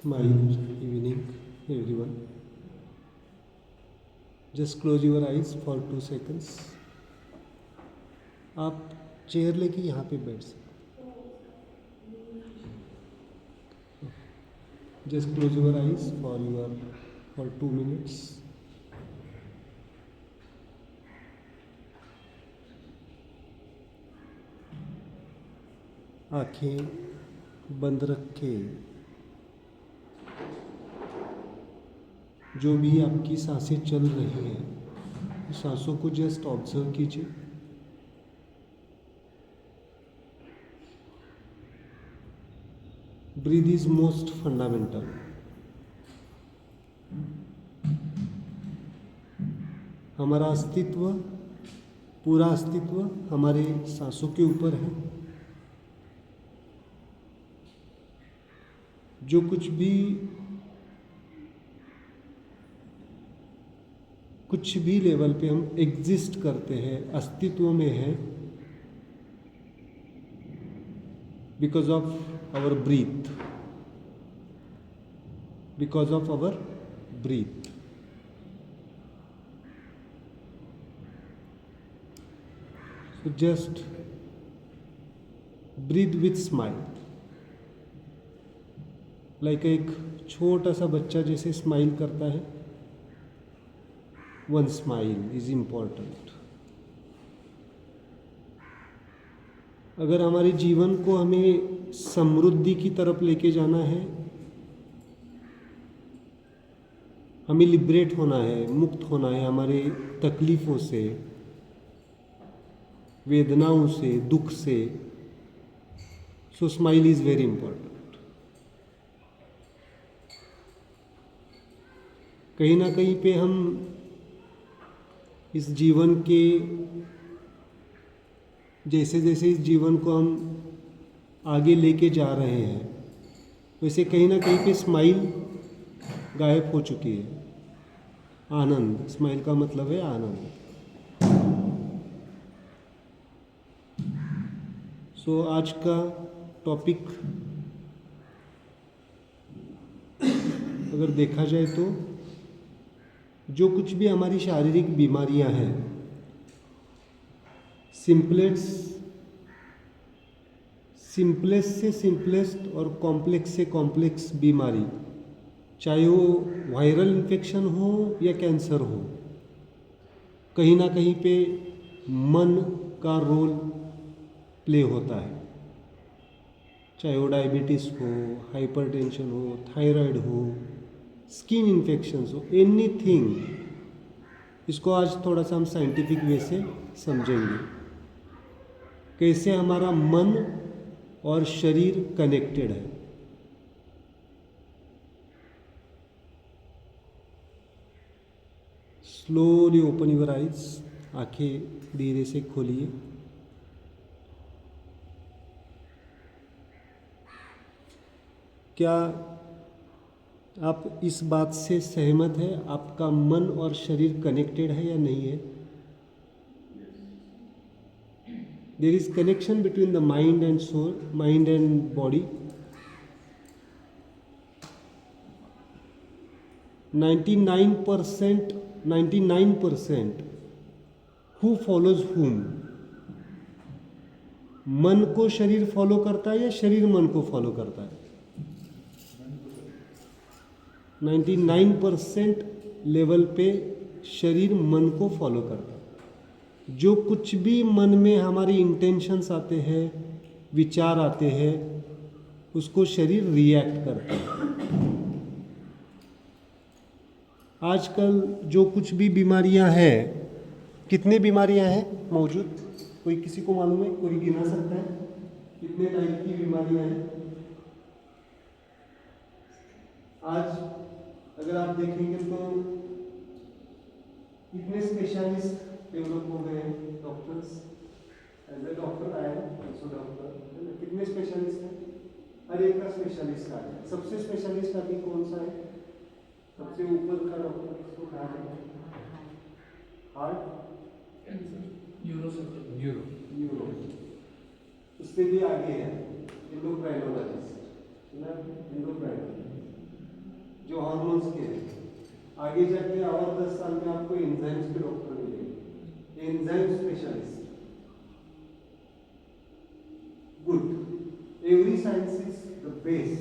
Smile evening, everyone. Just close your eyes for 2 seconds. आप chair लेके यहाँ पे बैठ सकते. Just close your eyes for 2 minutes. आंखें बंद रखे जो भी आपकी सांसें चल रही हैं सांसों को जस्ट ऑब्जर्व कीजिए. Breath is most fundamental. हमारा अस्तित्व, पूरा अस्तित्व हमारे सांसों के ऊपर है. जो कुछ भी लेवल पे हम एग्जिस्ट करते हैं, अस्तित्व में है, because of our breath. Because of our breath. So just breath with smile. Like एक छोटा सा बच्चा जैसे स्माइल करता है. One smile is important. अगर हमारे जीवन को हमें समृद्धि की तरफ लेके जाना है, हमें लिबरेट होना है, मुक्त होना है हमारे तकलीफ़ों से, वेदनाओं से, दुख से, सो स्माइल इज़ वेरी इम्पॉर्टेंट. कहीं ना कहीं पे हम इस जीवन के जैसे जैसे इस जीवन को हम आगे लेके जा रहे हैं, वैसे कहीं ना कहीं पे स्माइल गायब हो चुकी है. आनंद, स्माइल का मतलब है आनंद. सो आज का टॉपिक अगर देखा जाए तो जो कुछ भी हमारी शारीरिक बीमारियां हैं, सिंपलेस्ट से सिंपलेस्ट और कॉम्प्लेक्स से कॉम्प्लेक्स बीमारी, चाहे वो वायरल इन्फेक्शन हो या कैंसर हो, कहीं ना कहीं पे मन का रोल प्ले होता है. चाहे वो डायबिटीज़ हो, हाइपरटेंशन हो, थायराइड हो, स्किन इन्फेक्शंस हो, एनीथिंग. इसको आज थोड़ा सा हम साइंटिफिक वे से समझेंगे, कैसे हमारा मन और शरीर कनेक्टेड है. Slowly open your eyes. आंखें धीरे से खोलिए. क्या आप इस बात से सहमत है आपका मन और शरीर कनेक्टेड है या नहीं है? There is connection between the mind and soul, mind and body. 99% who follows whom? मन को शरीर फॉलो करता है या शरीर मन को फॉलो करता है? 99% लेवल पे शरीर मन को फॉलो करता है. जो कुछ भी मन में हमारी इंटेंशंस आते हैं, विचार आते हैं, उसको शरीर रिएक्ट करता है. आजकल जो कुछ भी बीमारियां हैं, कितने बीमारियां हैं मौजूद? कोई किसी को मालूम है? कोई गिना सकता है कितने टाइप की बीमारियां हैं आज? अगर आप देखेंगे तो कितने स्पेशलिस्ट डेवलप हो गए हैं. डॉक्टर्स, एज ए डॉक्टर आए हैं, डॉक्टर कितने स्पेशलिस्ट हैं? हर एक का स्पेशलिस्ट आ है. सबसे स्पेशलिस्ट अभी कौन सा है? सबसे ऊपर का डॉक्टर किसको कहा है? Heart, neuro. उससे भी आगे है एंडोक्राइनोलॉजिस्ट. जो हार्मोन्स के हैं। आगे जाके और 10 साल में आपको एंजाइम्स के डॉक्टर मिलेंगे, enzyme specialist. Good, every science is the best,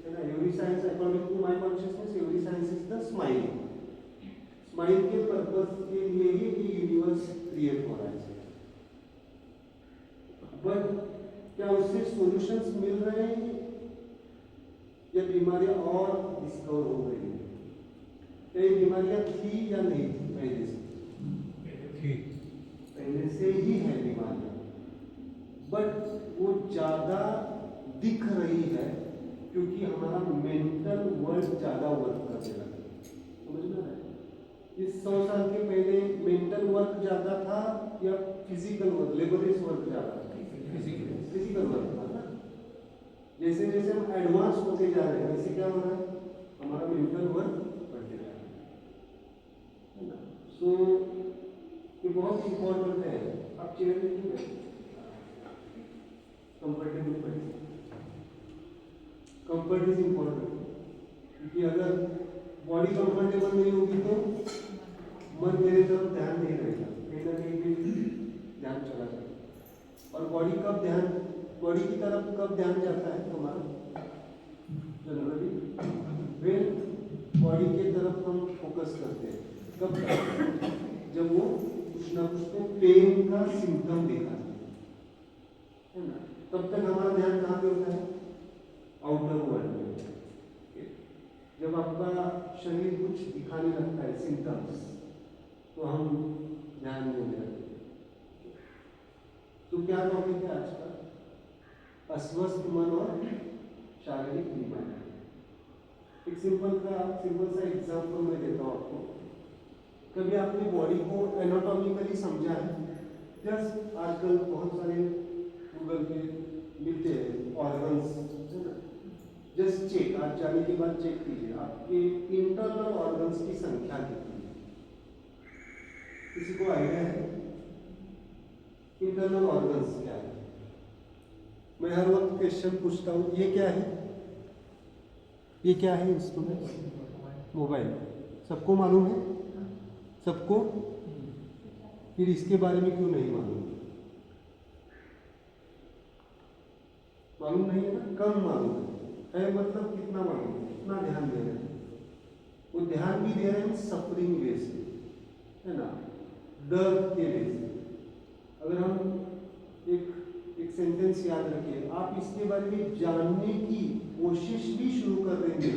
है ना। Every science according to my consciousness, every science is the smile. Smile के पर्पस के लिए ही ये यूनिवर्स क्रिएट हो रहा है। बट क्या उससे सॉल्यूशंस मिल रहे हैं या बीमारियां और डिस्कवर हो रही हैं? ये बीमारियां थी या नहीं थी पहले से? थी, पहले से ही है बीमारियां, बट वो ज्यादा दिख रही है क्योंकि हमारा मेंटल वर्ल्ड ज्यादा वर्क करने लगा। समझ में आ रहा है? इस 100 साल के पहले मेंटल वर्क ज्यादा था या फिजिकल वर्क, लेबोरियस वर्क ज्यादा था? फिजिकल वर्क था ना। जैसे जैसे हम एडवांस होते जा रहे हैं वैसे क्या हो रहा है, हमारा मेंटल वर्क बढ़ते जा रहा है ना। सो ये बहुत इंपॉर्टेंट है। आप चेयर देखिए, कंफर्टेबल बैठिए। कंफर्ट इज इम्पोर्टेंट, क्योंकि अगर बॉडी कंफर्टेबल नहीं होगी तो मन मेरे तरफ ध्यान नहीं रहेगा, कहीं ना कहीं भी ध्यान चला जाएगा। और बॉडी की तरफ कब ध्यान जाता है हमारा? जनरली बॉडी के तरफ हम फोकस करते हैं कब? जब वो कुछ ना कुछ तो पेन का सिम्टम दिखा है ना। तब तक हमारा ध्यान कहाँ पे होता है? आउटर वर्ल्ड में। जब आपका शरीर कुछ दिखाने लगता है सिम्टम्स, तो हम ध्यान नहीं देते। तो क्या टॉपिक है आज का? अस्वस्थ मन और शारीरिक बीमारी। एक सिंपल सा एग्जाम्पल मैं देता हूँ आपको। कभी आपने बॉडी को एनाटॉमिकली समझा है? जस्ट आजकल बहुत सारे गूगल पे मिलते हैं ऑर्गन्स, है ना। जस्ट चेक, आज जाने के बाद चेक कीजिए आपके इंटरनल ऑर्गन्स की संख्या कितनी है। किसी को आइडिया है इंटरनल ऑर्गन्स क्या है? मैं हर वक्त क्वेश्चन पूछता हूँ, ये क्या है? ये क्या है इंस्ट्रूमेंट? मोबाइल। सबको मालूम है? सबको? फिर इसके बारे में क्यों नहीं मालूम? मालूम नहीं है ना, कम मालूम है। मतलब कितना मालूम है, कितना ध्यान दे रहे हैं? वो ध्यान भी दे रहे हैं सफरिंग वे से, है ना, दर्द के वे से। अगर हम एक सेंटेंस याद रखिए, आप इसके बारे में जानने की कोशिश भी शुरू कर देंगे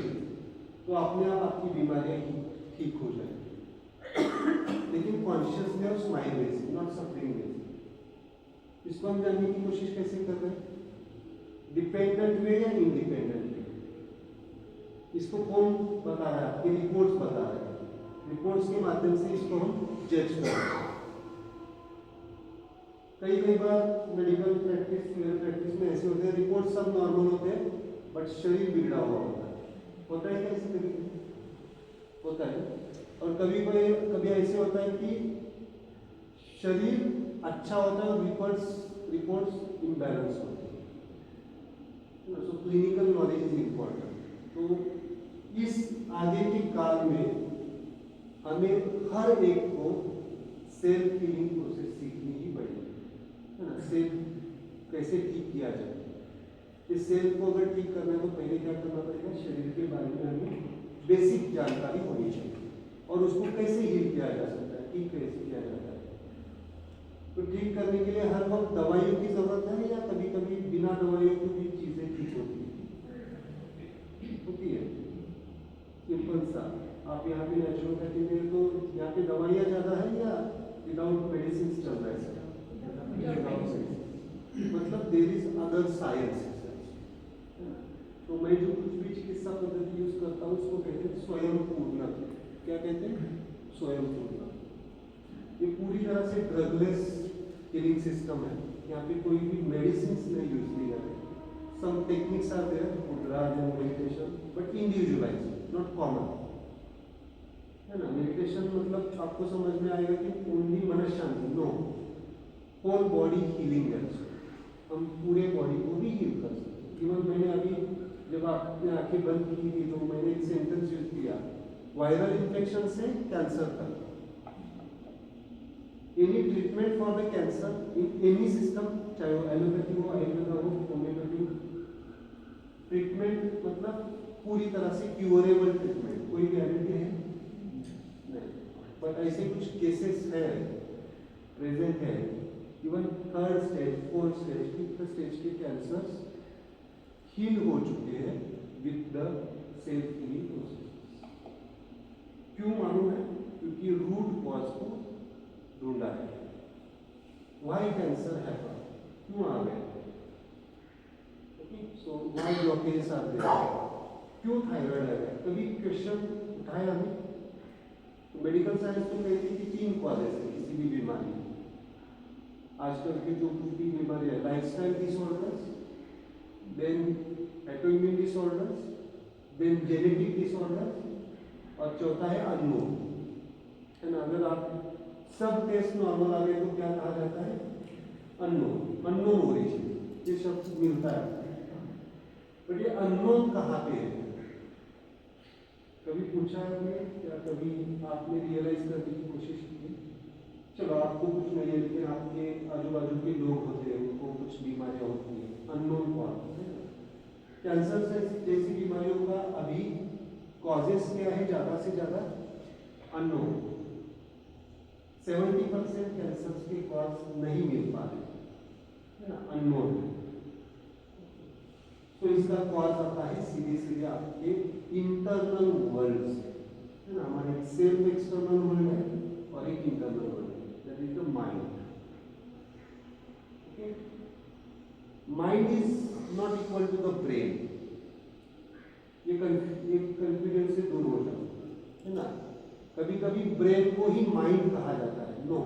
तो अपने आप आपकी बीमारियां ठीक हो जाएगी। लेकिन कॉन्शियसली और स्माइल वे से, नॉट सफरिंग वे से। इसको हम जानने की कोशिश कैसे कर रहे हैं? डिपेंडेंट वे या इंडिपेंडेंट वे? इसको कौन बता रहा है? आपके रिपोर्ट्स बता रहे हैं। रिपोर्ट्स के माध्यम से इसको हम जज कर रहे हैं। कई बार मेडिकल प्रैक्टिस में ऐसे होते हैं, रिपोर्ट सब नॉर्मल होते हैं बट शरीर बिगड़ा हुआ होता है क्या? ऐसे तरीके होता है। और कभी ऐसे होता है कि शरीर अच्छा होता है और रिपोर्ट्स इम्बैलेंस होते हैं। So clinical knowledge is important. तो इस आगे के काल में हमें हर एक को सेल्फ हीलिंग प्रोसेस सीखनी ही पड़ेगी, है ना। सेल्फ कैसे ठीक किया जाए? इस सेल्फ को अगर ठीक करना है तो पहले क्या करना पड़ेगा? शरीर के बारे में हमें बेसिक जानकारी होनी चाहिए और उसको कैसे हील किया जा सकता है, ठीक कैसे किया जाता है। तो ठीक करने के लिए हर वक्त दवाइयों की जरूरत है या कभी कभी बिना दवाइयों की भी चीजें ठीक होती है? सिंपल सा, आप यहाँ पे नेचुरोपैथी में तो यहाँ पे दवाइयाँ ज़्यादा है या विदाउट मेडिसिन चल रहा है? मतलब देयर इज अदर साइंस। तो मैं जो कुछ भी चिकित्सा पद्धति यूज करता हूँ उसको कहते हैं स्वयं पूर्ण। क्या कहते हैं? स्वयं पूर्ण। ये पूरी तरह से ड्रगलेस हीलिंग सिस्टम है। यहाँ पे कोई भी मेडिसिन नहीं यूज की जाती। Some techniques are there, mudras and meditation, but individualised, not common, है ना। मेडिटेशन मतलब आपको समझ में आएगा कि ओनली मन शांति, नो, होल बॉडी हीलिंग है। हम पूरे बॉडी को भी हील कर सकते हैं। इवन मैंने अभी जब आपने आंखें बंद की थी तो मैंने एक सेंटेंस यूज किया, वायरल इन्फेक्शन से कैंसर तक, any treatment for the cancer in any system, चाहे वो एलोपैथी हो, आयुर्वेदा हो, होम्योपैथी, ट्रीटमेंट मतलब पूरी तरह से क्यूरेबल ट्रीटमेंट, कोई गारंटी है नहीं, बट ऐसे कुछ केसेस है, प्रेजेंट है, even third stage, fourth stage, fifth stage के कैंसर्स हील हो चुके हैं with the self healing process. क्यों मालूम है? क्योंकि रूट कॉज को ढूंढा है। व्हाई कैंसर हैपन, क्यों आ गया, so why blockages are there, क्यों थायराइड है? कभी क्वेश्चन उठाया नहीं? तो मेडिकल साइंस तो कहती है कि 3 कॉजेस है किसी भी बीमारी। आजकल की जो दूसरी बीमारी है, lifestyle disorders, then autoimmune disorders, then genetic disorders, और चौथा है अननोन, है ना। अगर आप सब टेस्ट नॉर्मल आ गए तो क्या कहा जाता है? अननोन, अननोन ओरिजिन, ये शब्द मिलता है। बट ये अननोन कहाँ पे है? कभी पूछा है आपने? क्या कभी आपने रियलाइज करने की कोशिश की? चलो आपको कुछ नहीं है, लेकिन आपके आजू बाजू के लोग होते हैं, उनको कुछ बीमारियां होती हैं, अननोन कॉज है। कैंसर से जैसी बीमारियों का अभी कॉजेस क्या है? ज़्यादा से ज़्यादा अननोन। 70% कैंसर के कॉज नहीं मिल पा रहे, है ना, अननोन। तो इसका कॉज आता है सीधे सीधे आपके इंटरनल वर्ल्ड से, है ना। हमारे सेल्फ एक्सटर्नल वर्ल्ड है और एक इंटरनल वर्ल्ड है, that is the mind. Okay, mind is not equal to the brain. ये कंफ्यूजन से दूर हो जाओ, है ना। कभी कभी ब्रेन को ही माइंड कहा जाता है, नो।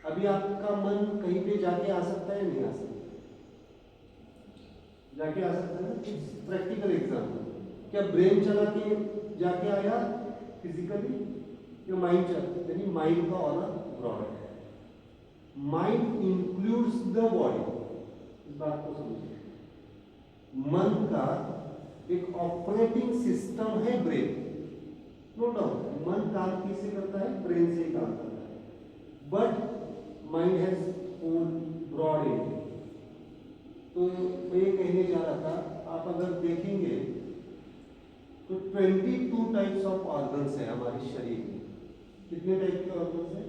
अभी आपका मन कहीं पे जाके आ सकता है, नहीं आ सकता? जाके आ सकता है ना। प्रैक्टिकल एग्जाम्पल, क्या ब्रेन चला के जाके आया फिजिकली, या माइंड चला? यानी माइंड का और ब्रॉड है। माइंड इंक्लूड्स द बॉडी, इस बात को समझिए। मन का एक ऑपरेटिंग सिस्टम है ब्रेन, नो डाउट। मन काम किससे करता है? ब्रेन से ही काम करता है, but mind has own broad area. तो मैं ये कहने जा रहा था, आप अगर देखेंगे तो 22 टाइप्स ऑफ ऑर्गन्स है हमारे शरीर में। कितने टाइप के ऑर्गन्स हैं?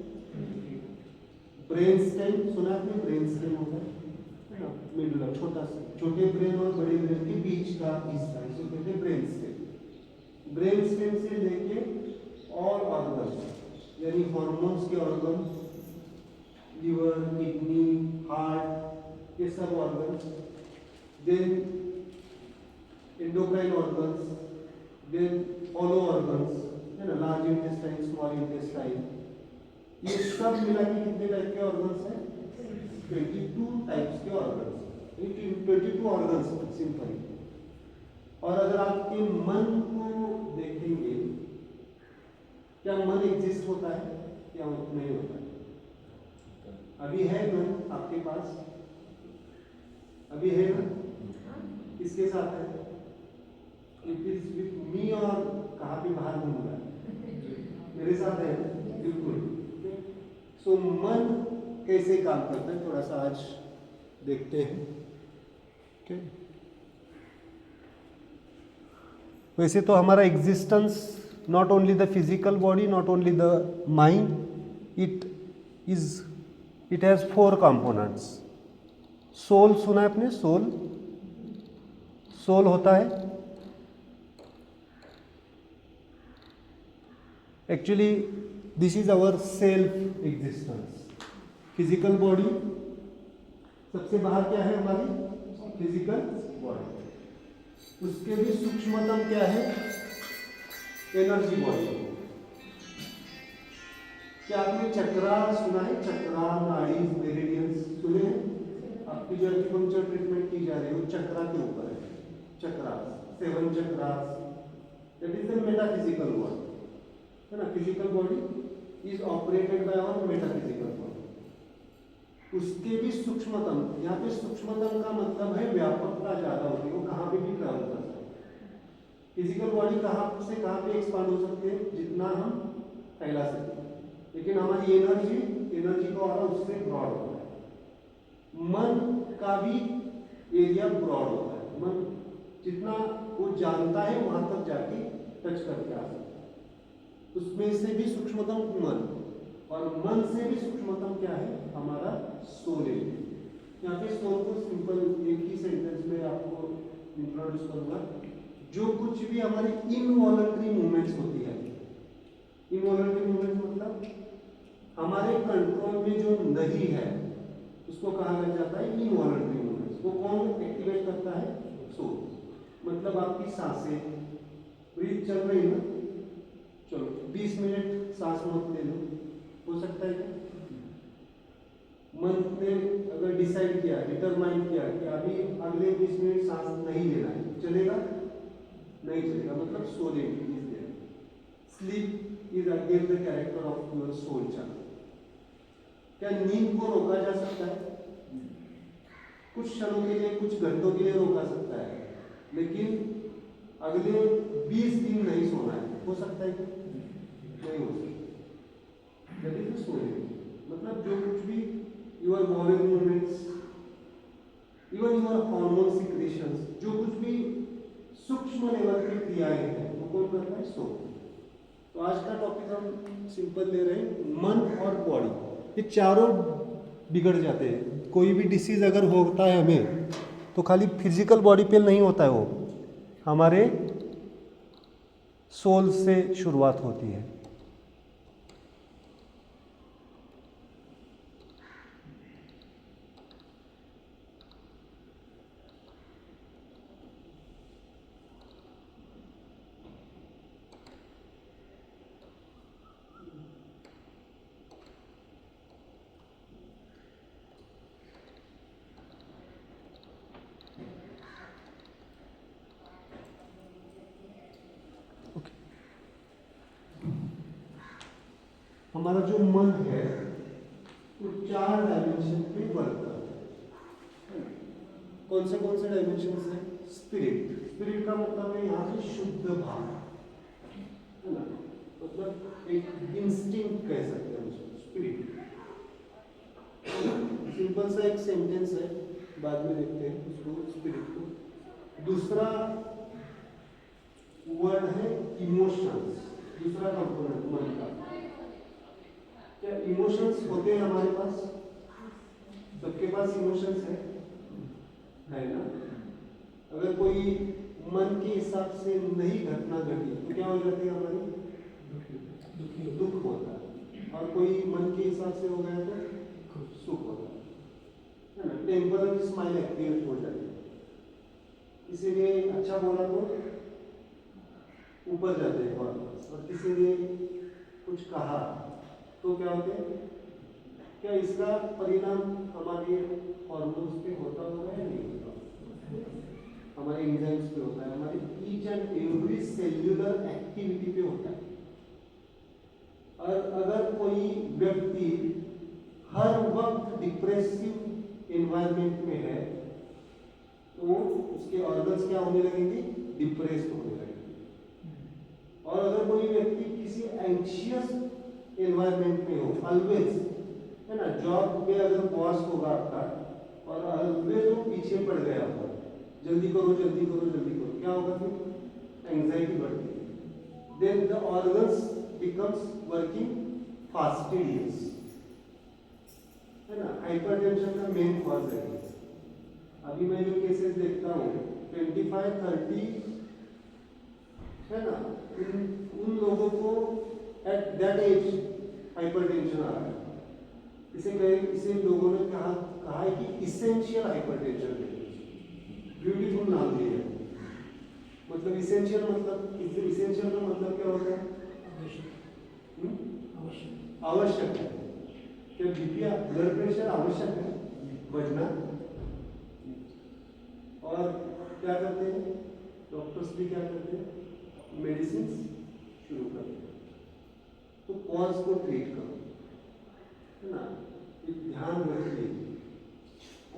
ब्रेन स्टेम सुना आपने? ब्रेन स्टेम होता है ना, मिडुला, छोटा सा, छोटे ब्रेन और बड़े ब्रेन के बीच का हिस्सा, इसको कहते हैं ब्रेन स्टेम। ब्रेन स्टेम से लेके ऑल ऑर्गन्स, यानी हॉर्मोन्स के ऑर्गन, लिवर, किडनी, हार्ट, ये सब organs, then endocrine organs, then hollow organs, है ना, लार्ज इंटेस्टाइन, स्मॉल इंटेस्टाइन, ये सब मिला के कितने टाइप के ऑर्गन्स हैं? 22 टाइप्स के ऑर्गन्स, 22 ऑर्गन्स सिंपल। और अगर आपके मन को देखेंगे, क्या मन एग्जिस्ट होता है? क्या नहीं होता है? अभी है मन आपके पास? अभी है ना? किसके साथ है? इट इज विथ मी, और कहाँ पे बाहर घूम रहा है? मेरे साथ है, बिल्कुल। सो मन कैसे काम करता है, थोड़ा सा आज देखते हैं। ओके, वैसे तो हमारा existence not only the physical body, not only the mind, it has 4 components. Soul सुना है आपने? सोल होता है actually, this is our self existence. Physical body, सबसे बाहर क्या है हमारी? Physical body. उसके भी सूक्ष्मतम क्या है? Energy body. क्या आपने चक्रा सुना है? चक्रा, नाड़ी, मेरिडियंस सुने हैं? आपकी जो एक्यूपंक्चर ट्रीटमेंट की जा रही है वो चक्रा के ऊपर है। Chakra, 7 chakra, that is the metaphysical body, है ना। Physical body is operated by our metaphysical body. उसके भी सूक्ष्मतम, यहाँ पे सूक्ष्मतम का मतलब है व्यापकता ज़्यादा होती है, वो कहाँ पे भी ट्रैवल कर सकते हैं। फिजिकल बॉडी कहाँ से कहाँ पे एक्सपांड हो सकते हैं, जितना हम फैला सकते हैं, लेकिन हमारी एनर्जी का ऑरा उससे ब्रॉड होता है। मन का भी एरिया ब्रॉड होता है, मन जितना वो जानता है वहां तक जाके टच करके आ सकता है। उसमें से भी सूक्ष्मतम मन, और मन से भी सूक्ष्मतम क्या है, हमारा सोल है। यहाँ पे सोल को सिंपल एक ही सेंटेंस में आपको इंट्रोड्यूस करूंगा। जो कुछ भी हमारी इनवॉलंटरी मूवमेंट्स होती है, इनवॉलंटरी मूवमेंट्स मतलब हमारे कंट्रोल में जो नहीं है, उसको कहा जाता है इनवॉलंटरी मूवमेंट्स। वो कौन एक्टिवेट करता है, सोल। मतलब आपकी सांसें, ब्रीथ चल रही है ना, चलो 20 मिनट सांस मत ले लो, हो सकता है क्या? मन ने अगर डिसाइड किया, डिटरमाइन किया कि अभी अगले 20 मिनट सांस नहीं लेना है, चलेगा? नहीं चलेगा, मतलब soling is there. Sleep is again the character of your soul chart. क्या नींद को रोका जा सकता है? कुछ क्षणों के लिए, कुछ घंटों के लिए रोका सकता है, लेकिन अगले 20 दिन नहीं सोना है, हो सकता है? नहीं हो सकता। That is the soling. मतलब जो कुछ भी your body movements, even your hormone secretions, जो कुछ भी सूक्ष्म लेवल की क्रियाएं हैं, वो कौन करता है? सोल। तो आज का टॉपिक हम सिंपल ले रहे हैं, मन और बॉडी, ये चारों बिगड़ जाते हैं। कोई भी डिसीज अगर होता है हमें, तो खाली फिजिकल बॉडी पे नहीं होता है, वो हमारे सोल से शुरुआत होती है। हमारा जो मन है वो 4 डायमेंशन पे वर्क करता है। कौन से डायमेंशन है? स्पिरिट। स्पिरिट का मतलब है यहाँ पे शुद्ध भाव, है ना, मतलब एक इंस्टिंक्ट कह सकते हैं उसको, स्पिरिट। सिंपल सा एक सेंटेंस है, बाद में देखते हैं उसको, स्पिरिट को। दूसरा वर्ड है इमोशंस, दूसरा कंपोनेंट मन का। क्या इमोशंस होते हैं हमारे पास? सबके पास इमोशंस है ना? अगर कोई मन के हिसाब से नहीं घटना घटी तो क्या हो जाती है हमारी? दुख होता है। और कोई मन के हिसाब से हो गया तो सुख होता है ना? टेम्पररी स्माइल एक्टिवेट हो जाती है। इसीलिए अच्छा बोला तो ऊपर जाते हैं वापस, और किसी ने कुछ कहा तो क्या होते हैं? क्या इसका परिणाम हमारे हार्मोन्स पे होता होगा या नहीं होता? हमारे एंजाइम्स पे होता है, हमारी each and every cellular activity पे होता है। और अगर कोई व्यक्ति हर वक्त डिप्रेसिव एनवायरनमेंट में है, तो उसके ऑर्गन्स क्या होने लगेंगे? डिप्रेस्ड होने लगेंगे। और अगर कोई व्यक्ति किसी एंशियस एनवायरनमेंट में हो, ऑलवेज, है ना, जॉब में अगर बॉस होगा आपका और ऑलवेज वो पीछे पड़ गया होगा, जल्दी करो जल्दी करो जल्दी करो, क्या होगा? फिर एंजाइटी बढ़ती है। Then the organs becomes working fastidious, है ना। हाइपरटेंशन का मेन कॉज है। अभी मैं जो केसेस देखता हूँ 25-30, है ना, उन लोगों को एट दैट एज हाइपरटेंशन आ रहा है। इसे लोगों ने कहा है कि इसेंशियल हाइपरटेंशन है। ब्यूटीफुल नाम दिया है। मतलब इसेंशियल का मतलब क्या होता है? आवश्यक है। क्या बीपी, ब्लड प्रेशर आवश्यक है बढ़ना? और क्या करते हैं डॉक्टर्स भी? क्या करते हैं? मेडिसिन शुरू करते हैं। तो कॉज को ट्रीट करो, है ना, ध्यान रखिए।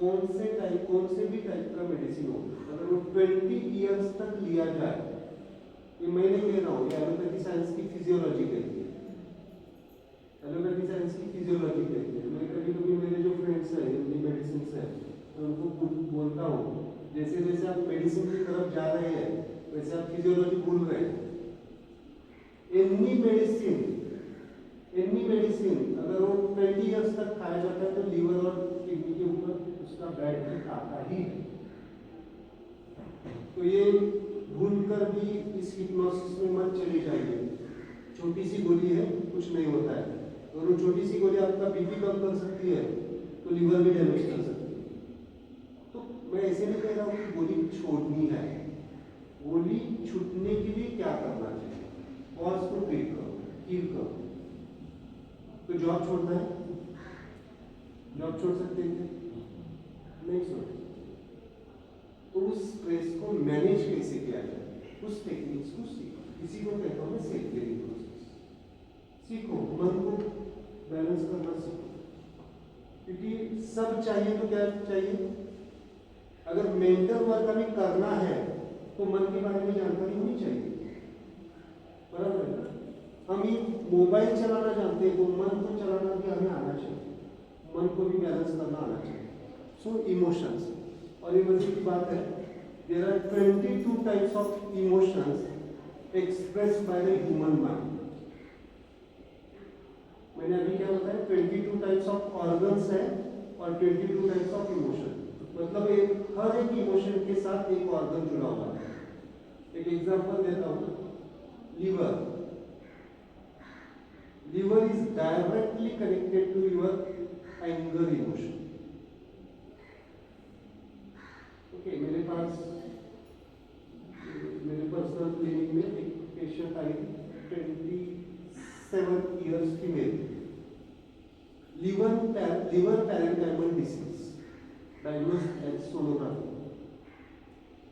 कौन से भी टाइप का मेडिसिन हो, अगर वो 20 ईयर्स तक लिया जाए, ये मैं नहीं कह रहा हूँ, ये एलोपैथी साइंस की फिजियोलॉजी कहती है, एलोपैथी साइंस की फिजियोलॉजी कहती है। मैं कभी कभी मेरे जो फ्रेंड्स हैं जिनकी मेडिसिन है, तो उनको बोलता हूँ जैसे जैसे आप मेडिसिन की तरफ जा रहे हैं वैसे आप फिजियोलॉजी भूल रहे हैं। एनी मेडिसिन अगर वो 20 ईयर्स तक खाया जाता है तो लीवर और किडनी के ऊपर उसका बैड इफेक्ट आता ही है। तो ये भूलकर भी इस हिप्नोसिस में मत चली जाइए। छोटी सी गोली है, कुछ नहीं होता है, और वो छोटी सी गोली आपका बीपी कम कर सकती है तो लीवर भी डैमेज कर सकती है। तो मैं ऐसे नहीं कह रहा हूँ कि गोली छोड़नी है, गोली छूटने के लिए क्या करना चाहिए, कॉज को ट्रीट करो, हील करो। तो जॉब छोड़ना है, जॉब छोड़ सकते हैं, नहीं छोड़ सकते। तो उस स्ट्रेस को मैनेज कैसे किया जाए, उस टेक्निक्स को सीखो। इसी को कहता हूँ मैं सेल्फ केयरिंग प्रोसेस। सीखो, मन को बैलेंस करना सीखो, क्योंकि सब चाहिए तो क्या चाहिए, अगर मेंटल वर्क अभी करना है तो मन के बारे में जानकारी होनी चाहिए, बराबर है ना। हम ये मोबाइल चलाना जानते हैं तो मन को चलाना भी हमें आना चाहिए, मन को भी बैलेंस करना आना चाहिए। सो इमोशंस, और ये मजे की बात है, there are 22 types of emotions expressed by the human mind. मैंने अभी क्या बताया, 22 टाइप्स ऑफ ऑर्गन्स है और 22 टाइप्स ऑफ इमोशन, मतलब हर एक इमोशन के साथ एक ऑर्गन जुड़ा हुआ है। एक एग्जांपल देता हूँ, liver is directly connected to your anger emotion. Okay, मेरे पर्सनल क्लिनिक में एक पेशेंट आई, 27 इयर्स की male, liver parenchymal disease, diagnosed as sonography,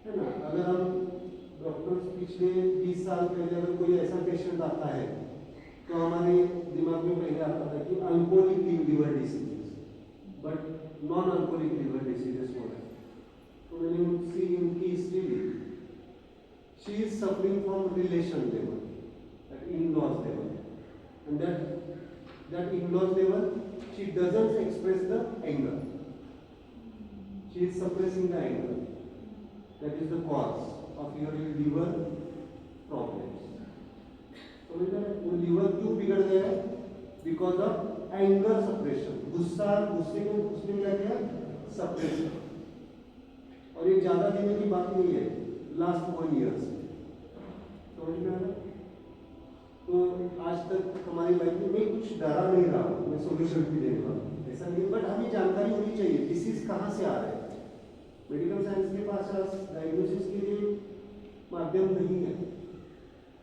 है ना। अगर हम डॉक्टर्स पिछले 20 साल पहले अगर कोई ऐसा पेशेंट आता है तो हमारे दिमाग में पहले आता था कि alcoholic liver diseases, but non alcoholic liver diseases हो रहे हैं। तो मैंने उनकी हिस्ट्री ली, she is suffering from relation level, that in-laws level, and that in-laws level she doesn't express the anger, she is suppressing the anger, that is the cause of your liver problems. तो वो liver क्यों बिगड़ गया है, because of anger suppression, गुस्से को उसने क्या किया, सप्रेशन। और ये ज्यादा दिनों की बात नहीं है, लास्ट 1 ईयर से, समझ में आ रहा। तो आज तक हमारी लाइफ में मैं कुछ डरा नहीं रहा हूँ, मैं सोल्यूशन भी देने वाला हूँ, ऐसा नहीं, बट हमें जानकारी होनी चाहिए डिसीज कहाँ से आ रहा है। मेडिकल साइंस के पास आज डायग्नोसिस के लिए माध्यम नहीं है,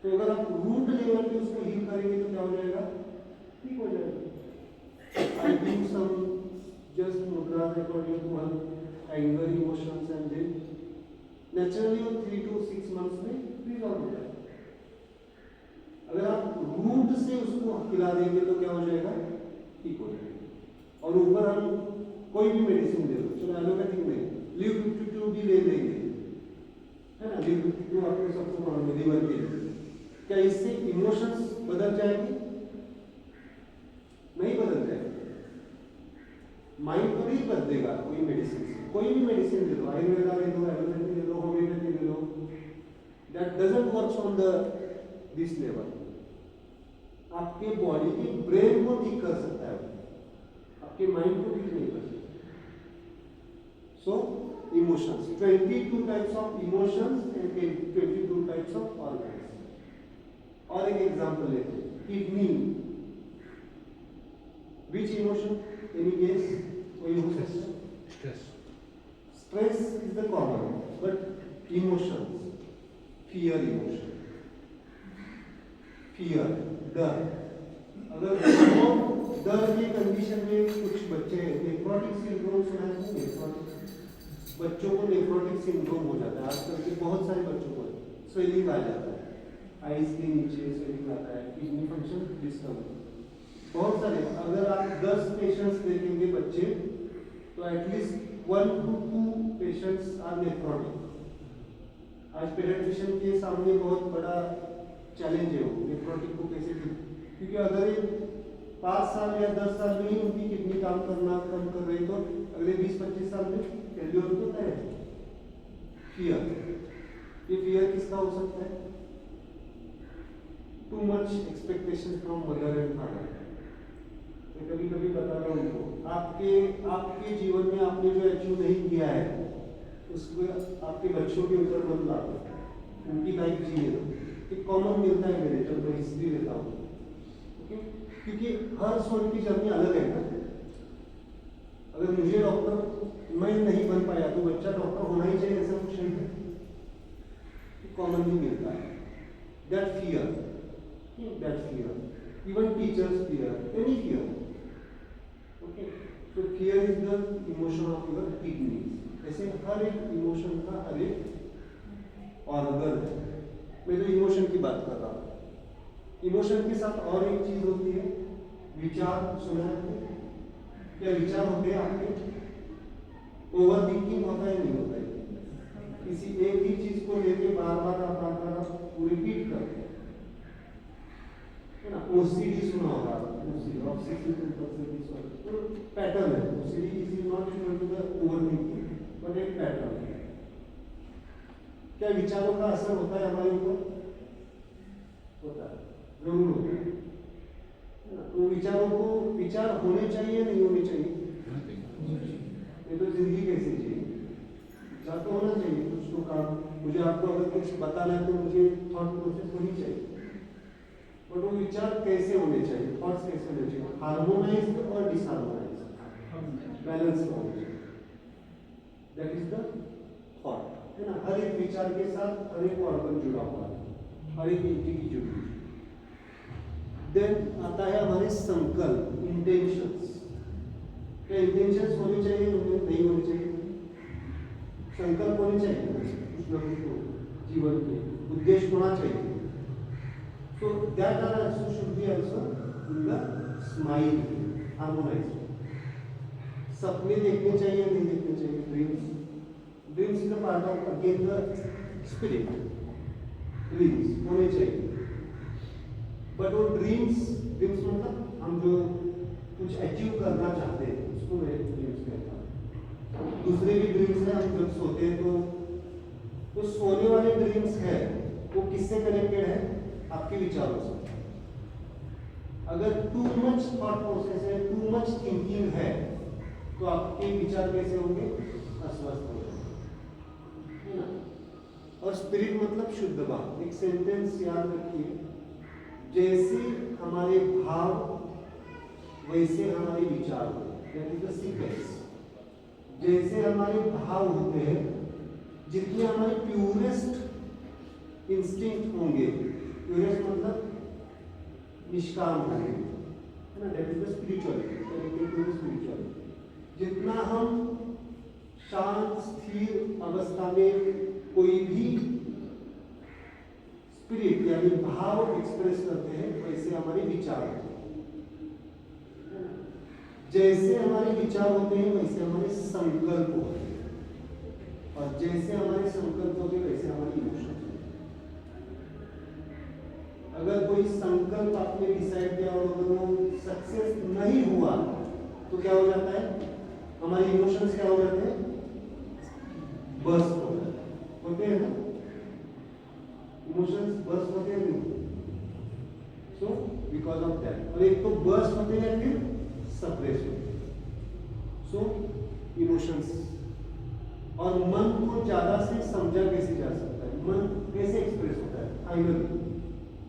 तो अगर आप रूट लेवल पे उसको हील करेंगे तो क्या हो जाएगा, ठीक हो जाएगा। I do some just mudras according to her anger emotions and then naturally 3 to 6 months में रिजॉल्व हो जाएगा। अगर आप रूट से उसको खिला देंगे तो क्या हो जाएगा, ठीक हो जाएगा। और ऊपर हम कोई भी मेडिसिन दे दो, चलो एलोपैथिक में लीव 52 भी ले लेंगे, है ना, लीव 52 आपको सबसे मालूम है लीवर के लिए, क्या इससे इमोशंस बदल जाएंगे, नहीं बदल जाएगा। माइंड तो नहीं बदलेगा कोई मेडिसिन से, कोई भी मेडिसिन दे दो, आयुर्वेदा दे दो, एलोपैथी दे दो, होम्योपैथी दे दो, that doesn't work on the this level. आपके बॉडी के ब्रेन को ठीक कर सकता है, आपके माइंड को ठीक नहीं कर सकता। So emotions, 22 types of emotions and 22 types of organs. और एक एग्जांपल लेते हैं, kidney, which emotion, any guess, कोई emotion, stress is the common, but emotions, fear emotion, fear, डर। अगर डर के कंडीशन में कुछ बच्चे नेफ्रोटिक सिंड्रोम सुना है, नेफ्रोटिक बच्चों को नेफ्रोटिक सिंड्रोम हो जाता है, आजकल के बहुत सारे बच्चों को स्वेलिंग आ जाता है, आइज के नीचे स्वेलिंग आता है, किडनी फंक्शन डिस्टर्ब, बहुत सारे। अगर आप 10 पेशेंट्स देखेंगे बच्चे तो at least 1 to 2 patients are nephrotic. आज पेडियाट्रिशियन के सामने बहुत बड़ा चैलेंज है वो नेफ्रोटिक को कैसे ठीक, क्योंकि अगर ये 5 साल या 10 साल में ही उनकी किडनी काम करना कम कर रही तो अगले 20-25 साल में फेल्योर होता है। फियर, ये फियर किसका हो सकता है? Too much expectation from mother and father. मैं कभी कभी बता रहा हूँ उनको, आपके जीवन में आपने जो अचीव नहीं किया है उसको आपके बच्चों के ऊपर मत लाओ, उनकी लाइफ जिए दो। एक कॉमन मिलता है मेरे जब मैं हिस्ट्री लेता हूँ, ओके, क्योंकि हर सोल की जर्नी अलग है ना। अगर मुझे डॉक्टर मैं नहीं बन पाया तो बच्चा डॉक्टर होना ही चाहिए ऐसा कुछ नहीं है, कॉमनली मिलता है। That fear, even teachers fear, any fear, okay, so fear is the emotion of your kidneys। ऐसे हर एक इमोशन का हर एक ऑर्गन है। मैं तो इमोशन की बात कर रहा हूँ। इमोशन के साथ और एक चीज होती है विचार। सुना है क्या विचार होते हैं आपके? ओवर थिंकिंग होता है नहीं होता है? किसी एक ही चीज को लेके बार बार आप रिपीट करते हैं ना। ओसीडी सुना होगा, OCD obsessive compulsive disorder, pattern है। OCD is not equal to the overthinking, but एक पैटर्न है। क्या विचारों का असर होता है हमारे ऊपर? होता है, जरूर होता है। तो विचारों को विचार होने चाहिए नहीं होने चाहिए? ये तो जिंदगी कैसी चाहिए? विचार तो होना चाहिए कुछ तो काम। मुझे आपको अगर कुछ बताना है तो मुझे थॉट प्रोसेस होनी चाहिए, बट वो विचार कैसे होने चाहिए, थॉट्स कैसे होने चाहिए? हार्मोनाइज्ड और डिसहार्मोनाइज्ड, बैलेंस होना चाहिए। दैट इज द थॉट, है ना। हर एक विचार के साथ हर एक ऑर्गन जुड़ा हुआ है, हर एक एंटिटी जुड़ी हुई है। देन आता है हमारे संकल्प, इंटेंशंस। क्या इंटेंशंस होने चाहिए नहीं होने चाहिए? संकल्प होने चाहिए कुछ ना कुछ जीवन के उद्देश्य होना चाहिए। So that also should be also in the smile, harmonized। सपने देखने चाहिए नहीं देखने चाहिए? Dreams is a part of again the spirit. Dreams होने चाहिए, बट वो ड्रीम्स मतलब हम जो कुछ अचीव करना चाहते हैं उसको मैं ड्रीम्स कहता हूँ। दूसरे भी ड्रीम्स है, हम जब सोते हैं तो सोने वाले ड्रीम्स है वो किससे कनेक्टेड है? आपके विचारों से। अगर टू मच थॉट प्रोसेस है, टू मच थिंकिंग है, तो आपके विचार कैसे होंगे? अस्वस्थ हो जाएंगे, है ना। और स्पिरिट मतलब शुद्ध भाव। एक सेंटेंस याद रखिए, जैसे हमारे भाव वैसे हमारे विचार होते हैं। That is the sequence. जैसे हमारे भाव होते हैं, जितने हमारे प्यूरेस्ट इंस्टिंक्ट होंगे, प्यूरेस्ट मतलब निष्काम होंगे, है ना। That is the spirituality. जितना हम शांत स्थिर अवस्था में कोई भी स्पिरिट यानी भाव एक्सप्रेस करते हैं, वैसे हमारे विचार होते हैं। जैसे हमारे विचार होते हैं वैसे हमारे संकल्प होते हैं, और जैसे हमारे संकल्प होते हैं वैसे हमारी इमोशन। अगर कोई संकल्प आपने डिसाइड किया और अगर वो सक्सेस नहीं हुआ तो क्या हो जाता है? हमारे इमोशंस क्या हो जाते हैं? बर्स्ट होते हैं ना। इमोशंस बर्स्ट होते हैं नहीं, सो बिकॉज ऑफ दैट। और एक तो बर्स्ट होते हैं फिर सप्रेस होते हैं, सो इमोशंस। और मन को ज्यादा से समझा कैसे जा सकता है? मन कैसे एक्सप्रेस होता है? फाइनली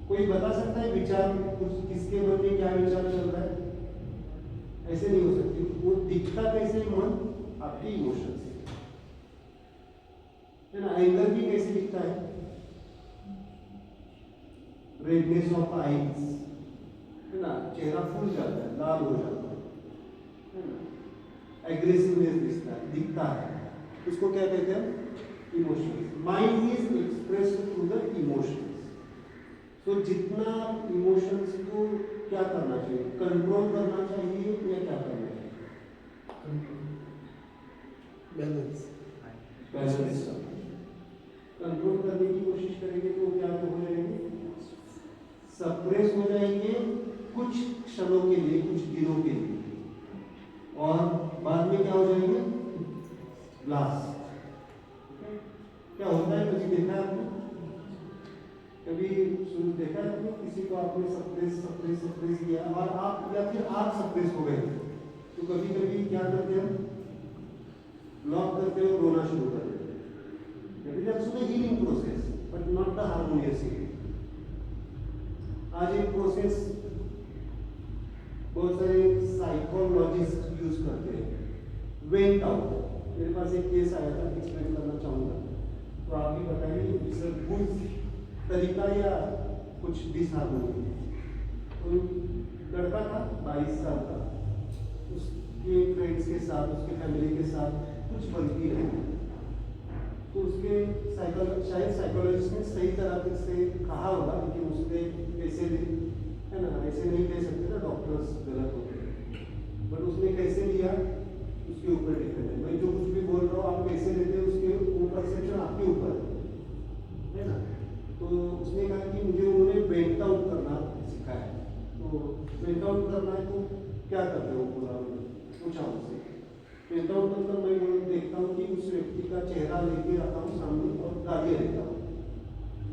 कोई बता सकता है विचार कुछ किसके मन में क्या विचार चल रहा है? ऐसे नहीं हो सकती। वो दिखता कैसे? मन, आपकी इमोशंस, है ना। एंगर भी कैसे दिखता है? रेडनेस ऑफ आईज, है ना। चेहरा फूल जाता है, लाल हो जाता है ना। एग्रेसिवनेस दिखता है। इसको क्या कहते हैं? Emotions. Mind is expressed through the emotions. तो जितना इमोशंस को क्या करना चाहिए? कंट्रोल करना चाहिए या क्या करना चाहिए? बैलेंस बैलेंस कंट्रोल करने की कोशिश करेंगे तो क्या हो जाएंगे, सप्रेस हो जाएंगे कुछ क्षणों के लिए, कुछ दिनों के लिए, और बाद में क्या हो जाएंगे, ब्लास्ट। क्या होता है, कभी देखा है आपने, कभी सुन देखा है आपने, किसी को आपने सप्रेस किया और आप या फिर आप सप्रेस हो गए, तो कभी कभी क्या करते हैं, लॉक करते हो, रोना शुरू कर देते हैं। That is actually healing process but not the harmonious healing. आज एक प्रोसेस बहुत सारे साइकोलॉजिस्ट यूज करते हैं, वेंट आउट। मेरे पास एक केस आया था, एक्सप्लेन करना चाहूँगा, तो आप भी बताइए इसका गुड तरीका या कुछ डिसहार्मोनी। तो लड़का था 22 साल का, उसके फ्रेंड्स के साथ, उसके फैमिली के साथ कुछ बनती नहीं, तो उसके शायद साइकोलॉजिस्ट ने सही तरह से कहा होगा, लेकिन उसने कैसे, है ना, ऐसे नहीं कह सकते ना, डॉक्टर्स गलत होते हैं, बट उसने कैसे लिया उसके ऊपर डिपेंड है। मैं जो कुछ भी बोल रहा हूँ आप कैसे लेते हो उसके ऊपर, सेक्शन आपके ऊपर है ना। तो उसने कहा कि मुझे उन्होंने वेंट आउट करना सिखाया, तो वेंट आउट करना है तो क्या करते हो, पूरा पूछा उससे। वेंट आउट मतलब मैं देखता हूँ कि उस व्यक्ति का चेहरा लेके आता हूँ सामने और गालियाँ लेता हूँ,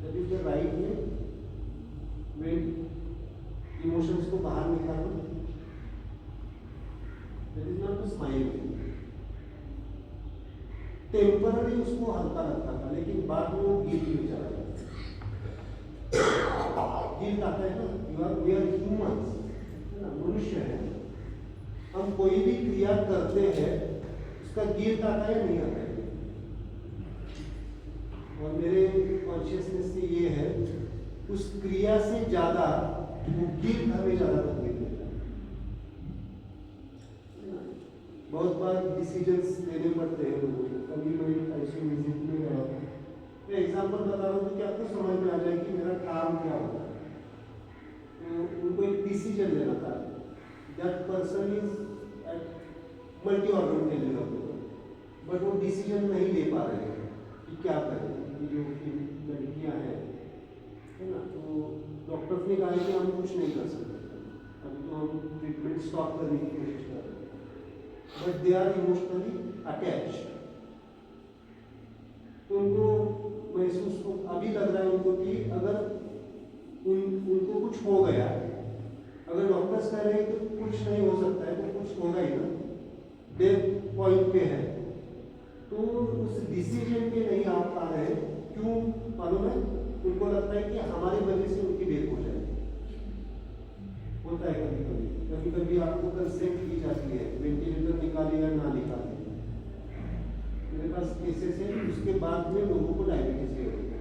दैट इज द राइट में वेंट इमोशंस को बाहर निकालना, that is not to smile. Temporary उसको हल्का लगता था, लेकिन बाद में वो गिल्ट में चला जाता। गिल्ट आता है ना, वी आर ह्यूमंस, है ना, मनुष्य है, हम कोई भी क्रिया करते हैं उसका गिल्ट आता है नहीं आता है। और मेरे कॉन्शियसनेस से ये है, उस क्रिया से ज्यादा वो गिल्ट हमें ज्यादा तकलीफ देता है। बहुत बार डिसीजंस लेने पड़ते हैं लोगों को। कभी मैं ऐसे विजिट में गया था, मैं एग्जाम्पल बता रहा हूँ कि आपको समझ में आ जाए कि मेरा काम क्या होता है। तो उनको एक डिसीजन लेना था, that person is at multi organ failure, but वो डिसीजन नहीं ले पा रहे हैं कि क्या करें। जो लड़कियाँ हैं, है ना, तो डॉक्टर्स ने कहा कि हम कुछ नहीं कर सकते, अभी तो हम ट्रीटमेंट स्टॉप करने की कोशिश कर रहे हैं, but they are emotionally attached. तो उनको महसूस अभी लग रहा है उनको कि अगर उनको कुछ हो गया, अगर डॉक्टर्स कह रहे हैं कि कुछ नहीं हो सकता है, तो कुछ होगा ही ना, डेथ पॉइंट पे है, तो उस डिसीजन पे नहीं आ पा रहे हैं। क्यों मालूम है, उनको लगता है कि हमारी वजह से उनकी डेथ हो जाएगी। होता है कभी कभी, कभी कभी आपको कंसेंट की जाती है, वेंटिलेटर निकाले या ना निकाले। मेरे पास केसेस है, उसके बाद में लोगों को डायबिटीज हो रही है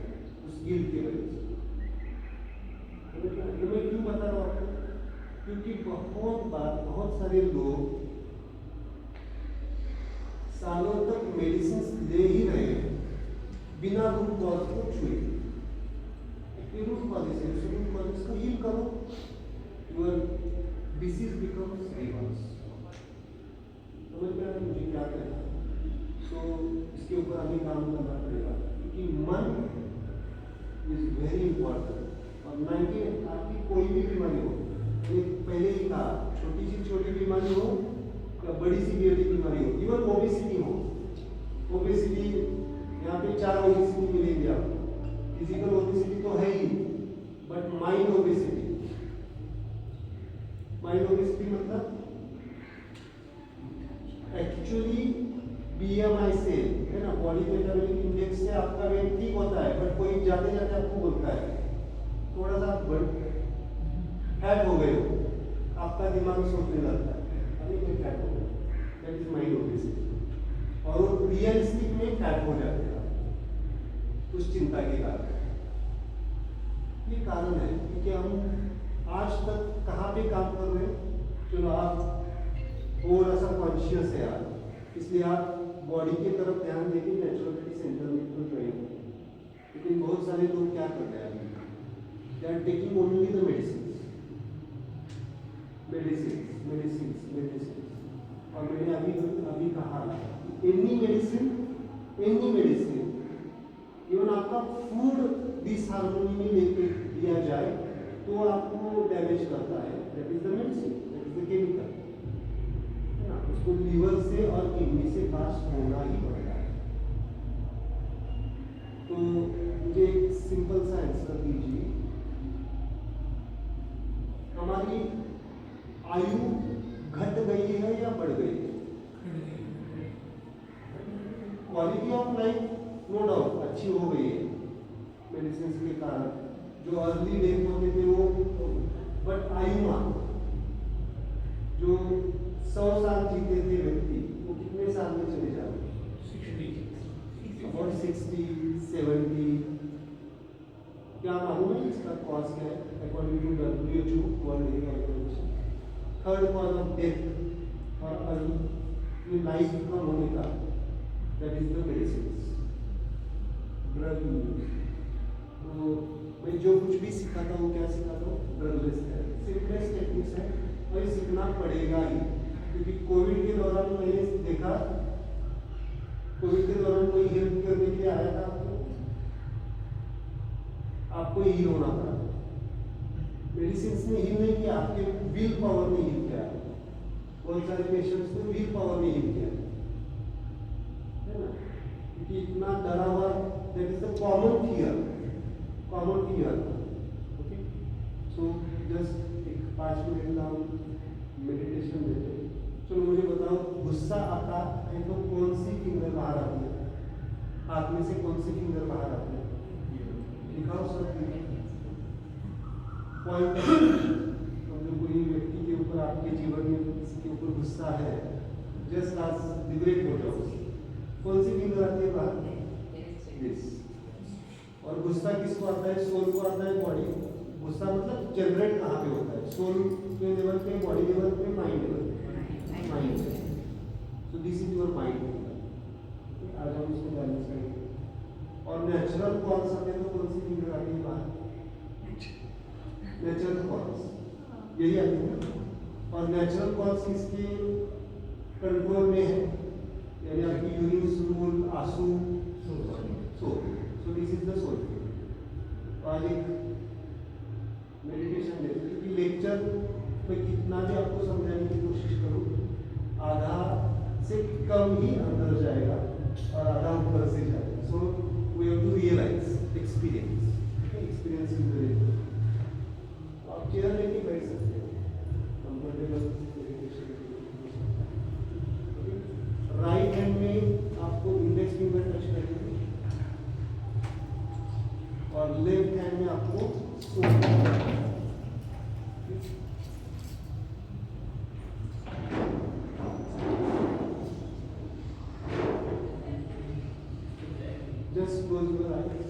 उस गिल्ट की वजह से। तो मैं क्यों बता रहा हूँ आपको, क्योंकि बहुत बार बहुत सारे लोग सालों तक मेडिसिन ले ही रहे हैं बिना रूट कॉज को छुए। रूट कॉजेस है, उस रूट कॉजेस को हील करो, योर डिसीज बिकम्स रिवर्स। समझ में आ रहा है मुझे क्या कहना है। सो इसके ऊपर हमें काम करना पड़ेगा, क्योंकि मन इज वेरी इंपॉर्टेंट। और 90 आपकी कोई भी बीमारी हो, पहले ही कहा, छोटी सी छोटी बीमारी हो या बड़ी सी बेटी बीमारी हो, इवन ओबेसिटी हो, ओबेसिटी यहाँ पे 4 ओबेसिटी मिलेंगे आपको। फिजिकल ओबेसिटी तो है ही, but mind obesity, mind obesity मतलब एक्चुअली बीएमआई से, है ना, बॉडी मेटाबॉलिक इंडेक्स से आपका वेट ठीक होता है, बट कोई जाते जाते आपको बोलता है थोड़ा सा फैट हो गए हो, आपका दिमाग सोचने लगता है अरे मैं फैट हो गया, दैट इज माइंड ओबेसिटी। और वो रियलिस्टिक में फैट हो जाते हैं उस चिंता के कारण। ये कारण है क्योंकि हम आज तक कहाँ पे काम कर रहे हैं। चलो आप थोड़ा सा कॉन्शियस है आज, इसलिए आप बॉडी की तरफ ध्यान देके नेचुरोपैथी सेंटर में तो ज्वाइन हो। लेकिन बहुत सारे लोग क्या कर रहे हैं, they are taking only the medicine. और मैंने अभी कहा एनी मेडिसिन इवन आपका फूड डिसहार्मनी में लेके दिया जाए तो आपको डैमेज करता है, that is the medicine, that is the chemical, है ना। उसको लीवर से और किडनी से पास होना ही पड़ता है। तो मुझे एक सिंपल सा आंसर दीजिए, हमारी आयु घट गई है या बढ़ गई है? Quality of life no doubt अच्छी हो गई है मेडिसिन के कारण, जो अर्ली डेथ होते थे वो, बट आयुमान जो 100 साल जीते थे व्यक्ति वो कितने साल में चले जाते? 60, 70। क्या मालूम है इसका कॉज क्या है? According to WHO world health organisation, third cause of death और अर्ली लाइफ कम होने का, that is the medicine, drug use. तो मैं जो कुछ भी सिखाता हूँ, क्या सिखाता हूँ? ड्रगलेस थेरेपी, सिंपलेस्ट टेक्निक्स है और ये सीखना पड़ेगा ही, क्योंकि कोविड के दौरान मैंने देखा, कोविड के दौरान कोई हेल्प करने के लिए आया था आपको हील होना था। मेडिसिन ने हील नहीं किया, आपके विल पावर ने हील किया। बहुत सारे पेशेंट्स को विल पावर ने हील किया, है ना, क्योंकि इतना डरा हुआ, that is the common fear. Okay, so just एक 5 मिनट का मेडिटेशन देते। चलो मुझे बताओ, गुस्सा आता है तो कौन सी फिंगर बाहर आती है? हाथ में से कौन सी फिंगर बाहर आती है? दिखाओ सर। पॉइंट, जो कोई व्यक्ति के ऊपर, आपके जीवन में किसी के ऊपर गुस्सा है, जस्ट आज लिबरेट हो जाओ, कौन सी फिंगर आती है बाहर? दिस। और गुस्सा किसको आता है? सोल को आता है, बॉडी। गुस्सा मतलब जनरेट कहाँ पे होता है? सोल के लेवल पे, बॉडी लेवल पे, माइंड लेवल पे, mind. So this is your mind. आज हम इसको बैलेंस करेंगे। और नेचुरल कॉल्स आते हैं तो कौन सी फिंगर आती है बाहर? नेचुरल कॉल्स यही आती है। और नेचुरल कॉल्स किसके कंट्रोल में है? यानी आपकी यूरिन, स्टूल, आंसू, soul. So this is the soul. आज एक मेडिटेशन देते, क्योंकि लेक्चर में कितना भी आपको समझाने की कोशिश करूँ, आधा से कम ही अंदर जाएगा और आधा ऊपर से जाएगा। So we have to realise experience. Experience is very important. आप चेयर लेके बैठ सकते हैं, कंफर्टेबल मेडिटेशन। राइट हैंड में आपको इंडेक्स फिंगर टच करेंगे और लेफ्ट हैंड में आपको just close your eyes.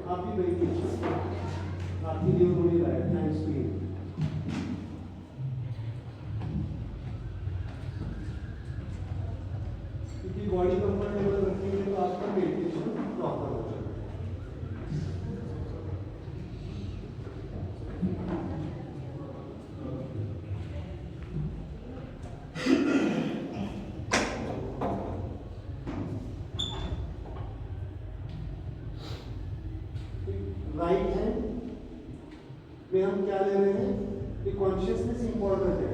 आप ही बैठिए, आपके लिए हो नहीं रहा है, थैंक्स टू यू। क्योंकि बॉडी कंफर्टेबल रखेंगे तो आपका मेडिटेशन प्रॉपर हो जाएगा। राइट हैंड में हम क्या ले रहे हैं? ये कॉन्शियसनेस इंपॉर्टेंट है,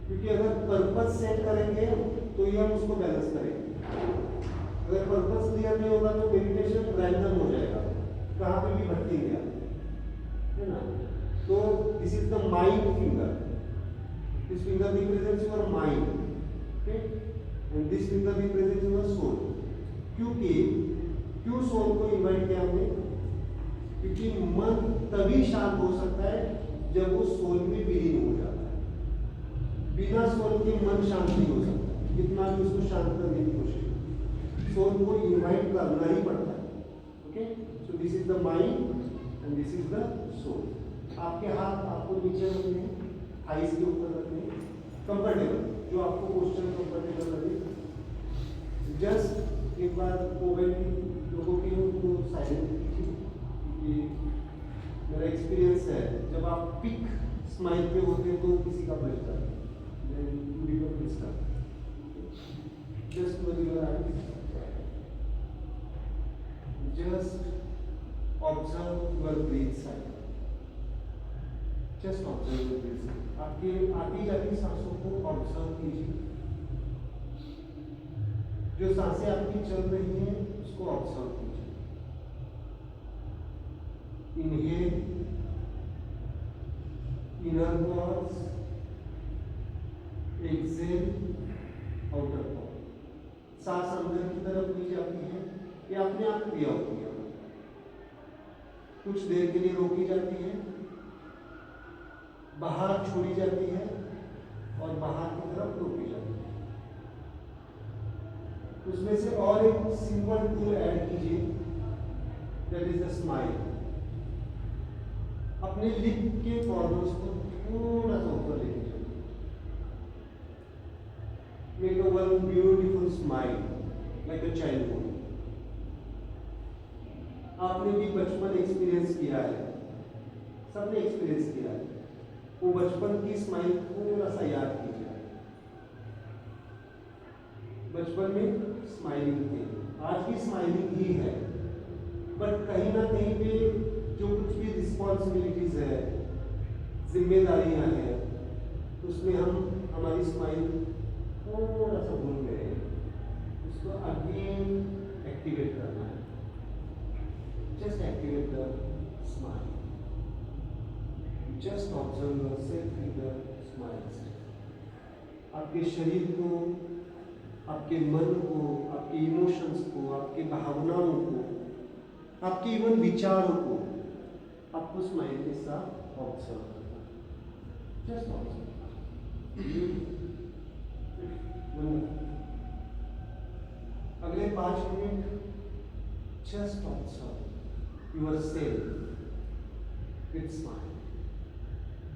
क्योंकि अगर पर्पस सेट करेंगे तो ही हम उसको बैलेंस करेंगे। अगर पर्पस क्लियर नहीं होगा तो मेडिटेशन रैंडम हो जाएगा, कहाँ पे भी भटकेंगे आप, है ना। तो this is the mind finger, this finger represents your mind, okay, and this finger represents your soul. क्यों सोल को इन्वाइट किया हमने? क्योंकि मन तभी शांत हो सकता है जब वो सोल में विलीन हो जाता है। बिना सोल के मन शांत नहीं हो सकता, कितना भी उसको शांत करने की कोशिश। सोल को इन्वाइट करना ही पड़ता है, okay. So this is the mind and this is the soul. आपके हाथ आपको नीचे रखने हैं, थाइस के ऊपर रखने हैं, कंफर्टेबल, जो आपको पोस्चर कंफर्टेबल लगे। जस्ट एक बार मोबाइल लोगों के उनको साइलेंट कीजिए, मेरा एक्सपीरियंस है, जब आप पिक स्माइल पे होते हैं तो किसी का बचता है, just observe your breathe cycle, just observe your breathe cycle. आपके आती जाती सांसों को ऑब्जर्व कीजिए, जो सांसें आपकी चल रही हैं उसको ऑब्जर्व कीजिए। Inhale, inner pause, exhale, outer pause. सांस अंदर की तरफ ली जाती है या अपने आप क्रिया होती है, कुछ देर के लिए रोकी जाती है, बाहर छोड़ी जाती है और बाहर की तरफ रोकी जाती है। उसमें से और एक सिंपल टूल ऐड कीजिए, दैट इज द स्माइल। अपने लिप के कॉर्नर्स को थोड़ा सा ऊपर लेके चलिए, make a one beautiful smile like a childhood. आपने भी बचपन एक्सपीरियंस किया है, सबने एक्सपीरियंस किया है, वो बचपन की स्माइल थोड़ा सा याद कीजिए। बचपन में स्माइलिंग थी, आज भी स्माइलिंग ही है, बट कहीं ना कहीं पे जो कुछ भी रिस्पॉन्सिबिलिटीज है, जिम्मेदारियां हैं, उसमें हम हमारी स्माइल थोड़ा सा भूल गए हैं, उसको अगेन एक्टिवेट करना है। Just activate the smile, just observe yourself in the smile. आपके शरीर को, आपके मन को, आपके इमोशंस को, आपके भावनाओं को, आपके इवन विचारों को आपको स्माइल के साथ ऑब्जर्व करना है। Just observe. अगले 5 minute just observe yourself with smile.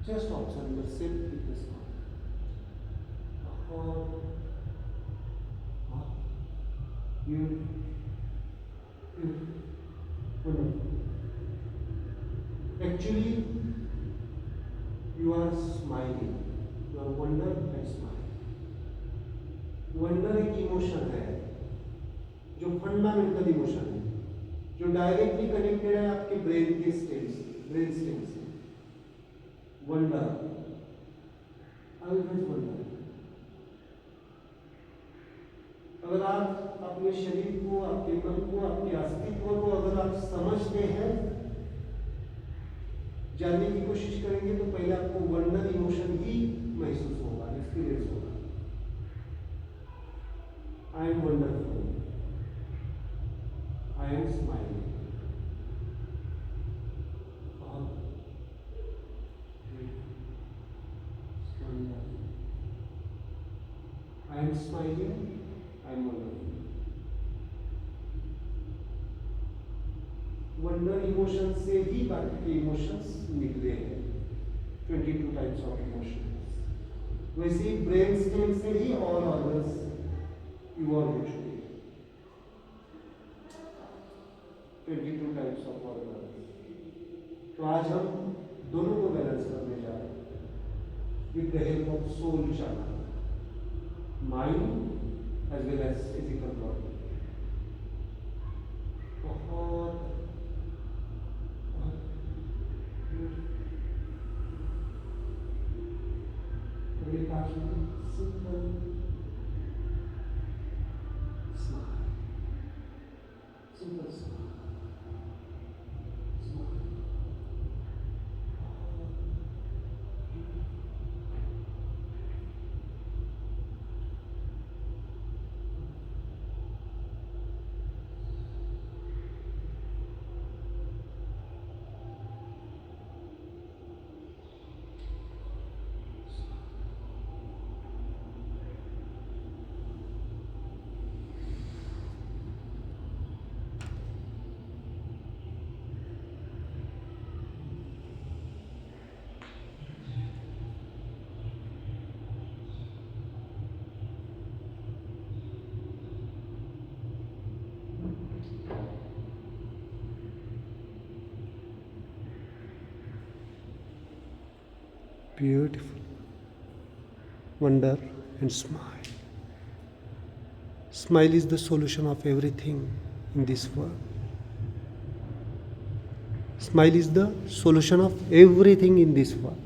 Just observe yourself with the smile. और actually you are smiling, you are wonder and smile. Wonder एक इमोशन है जो फंडामेंटल इमोशन है, जो डायरेक्टली कनेक्टेड है आपके ब्रेन के ब्रेन स्टेम से। Wonder, always wonder. अगर आप अपने शरीर को, आपके मन को, आपके अस्तित्व को अगर आप समझते हैं, जानने की कोशिश करेंगे, तो पहले आपको वंडर इमोशन ही महसूस होगा, एक्सपीरियंस होगा। I am wonderful, I am smiling. I am smiling, I am wonderful. Wonder emotion से ही बाकी के इमोशंस निकले हैं, 22 टाइप्स ऑफ इमोशंस। वैसे ही ब्रेन स्टेम से ही और ऑर्गन्स इवॉल्व हो चुके हैं, 22 टाइप्स ऑफ ऑर्गन्स। तो आज हम दोनों को बैलेंस करने जा रहे हैं with the help of soul chakra, mind as well as physical body. बहुत simple smile, simple smile. Beautiful. Wonder and smile. Smile is the solution of everything in this world. Smile is the solution of everything in this world.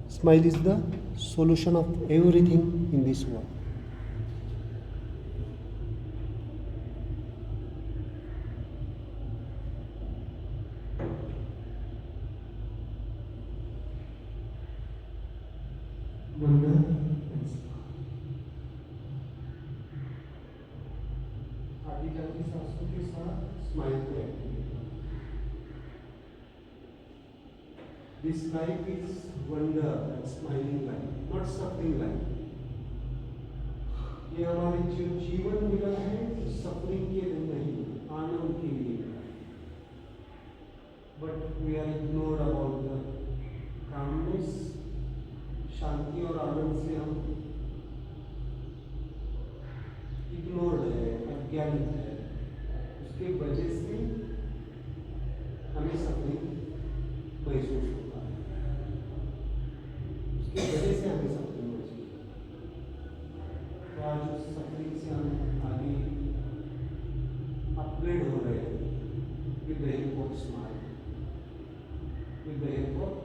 Smile is the solution of everything in this world. Wonder and smile. आगे जाती सांसों के साथ smile को activate करो. This life is wonder and smiling life, not suffering life. ये हमारे जो जीवन मिला है सफरिंग के लिए नहीं, आनंद के लिए मिला है. But we are ignored about the calmness, शांति और आनंद से हम इग्नोर्ड है, अज्ञानित है. उसके वजह से हमें सफरिंग महसूस होता है. उसकी वजह से हमें सफरिंग महसूस होता है. तो आज उस सफरिंग से हम आगे अपग्रेड हो रहे हैं with the help of smile, with the help of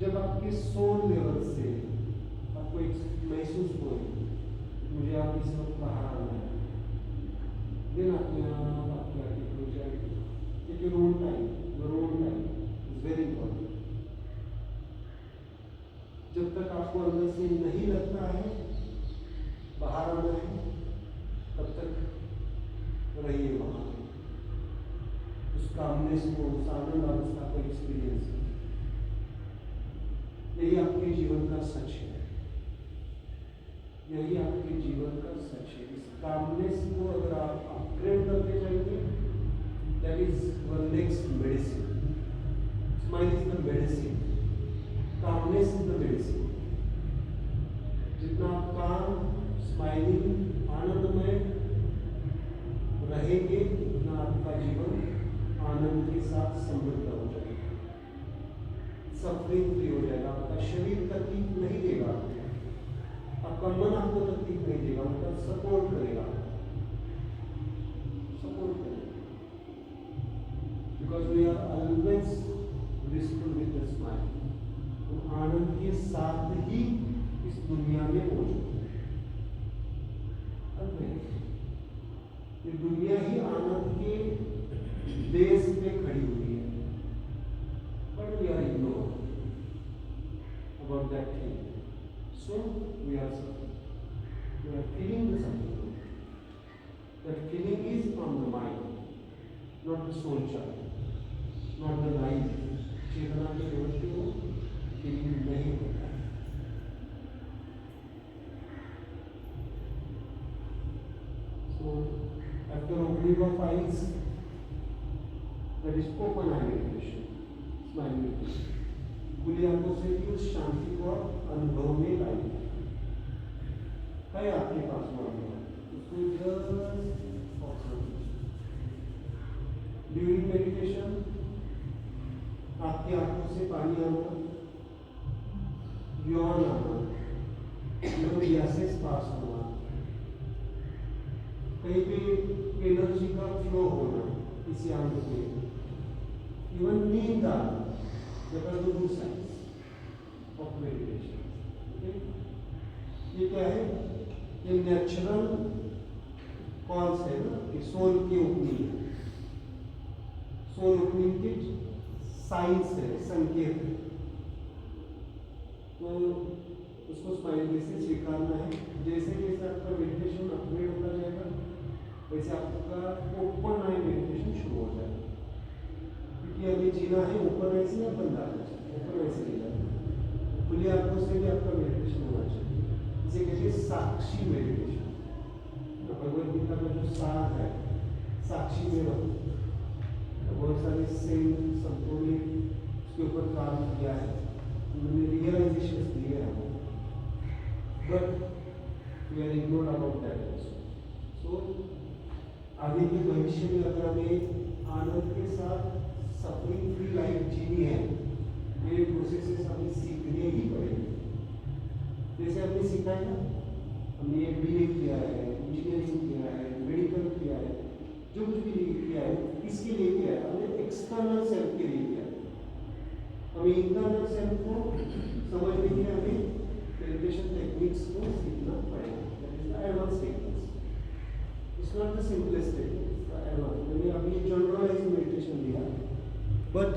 जब आपके सोल लेवल से आपको एक महसूस हो मुझे आप इस वक्त बाहर आना है, देन अपने आप आपके आगे हो जाएगी. Take your own time is very important. जब तक आपको अंदर से नहीं लगता है बाहर आना है तब तक रहिए वहाँ. उस कामनेस को, उस आनंद अवस्था को एक्सपीरियंस करें. यही आपके जीवन का सच है. यही आपके जीवन का सच है. इस कामनेस को अगर आप अपग्रेड करते जाएंगे, that is one next medicine. Smile is the medicine, calmness is the medicine. जितना आप काम, स्माइलिंग, आनंदमय रहेंगे उतना आपका जीवन आनंद के साथ समृद्ध हो जाएगा. सफरिंग फ्री हो जाएगा. आपका शरीर तकलीफ नहीं देगा, आपका मन आपको तकलीफ नहीं देगा, उनका सपोर्ट करेगा. Because we are always blissful with the smile. तो आनंद के साथ ही इस दुनिया में मौजूद है. Not the soul chart, not the life. चेतना के लेवल पे वो फीलिंग नहीं होता है। So after opening of eyes, that is open eye meditation, smile meditation. खुली आंखों से भी उस शांति को आप अनुभव में लाइए। है आपके पास वो अनुभव, उसको जस्ट ऑब्जर्व कीजिए। ड्यूरिंग मेडिटेशन आपकी आंखों से पानी आना, यौन आना, ग्यासेस पास होना, कहीं पे एनर्जी का फ्लो होना किसी आंख से, इवन नींद आना, दो साइंस ऑफ मेडिटेशन। ये क्या है? ये नेचुरल कॉल्स है ना कि सोल की ओपनिंग, सोल ओपनिंग की साइंस है, संकेत है। तो उसको स्माइल से स्वीकारना है। जैसे जैसे आपका मेडिटेशन अपग्रेड होता जाएगा, वैसे आपका ओपन आई मेडिटेशन शुरू हो जाएगा। क्योंकि अभी जीना है ओपन आई से या बंद आना चाहिए, ओपन आई से जीना है। खुली आंखों से भी आपका मेडिटेशन होना चाहिए। इसे कहते हैं साक्षी मेडिटेशन। भगवद गीता का जो सार है, साक्षी में बहुत सारे सेंट संतों ने उसके ऊपर काम किया है, उन्होंने रियलाइजेशन दिए हैं, but we are ignored about that also. So आगे के भविष्य में अगर हमें आनंद के साथ सफरिंग फ्री लाइफ जीनी है, ये प्रोसेसेस हमें सीखने ही पड़ेंगे। जैसे हमने सीखा है ना, हमने BA किया है, इंजीनियरिंग किया है, मेडिकल किया है, जो कुछ भी किया है किसके लिए किया है? हमने एक्सटर्नल सेल्फ के लिए किया है। हमें इंटरनल सेल्फ को समझने के लिए हमें मेडिटेशन टेक्निक्स को सीखना पड़ेगा। Advance techniques, it's not the simplest techniques, advance. मैंने अभी जनरलाइज मेडिटेशन दिया, बट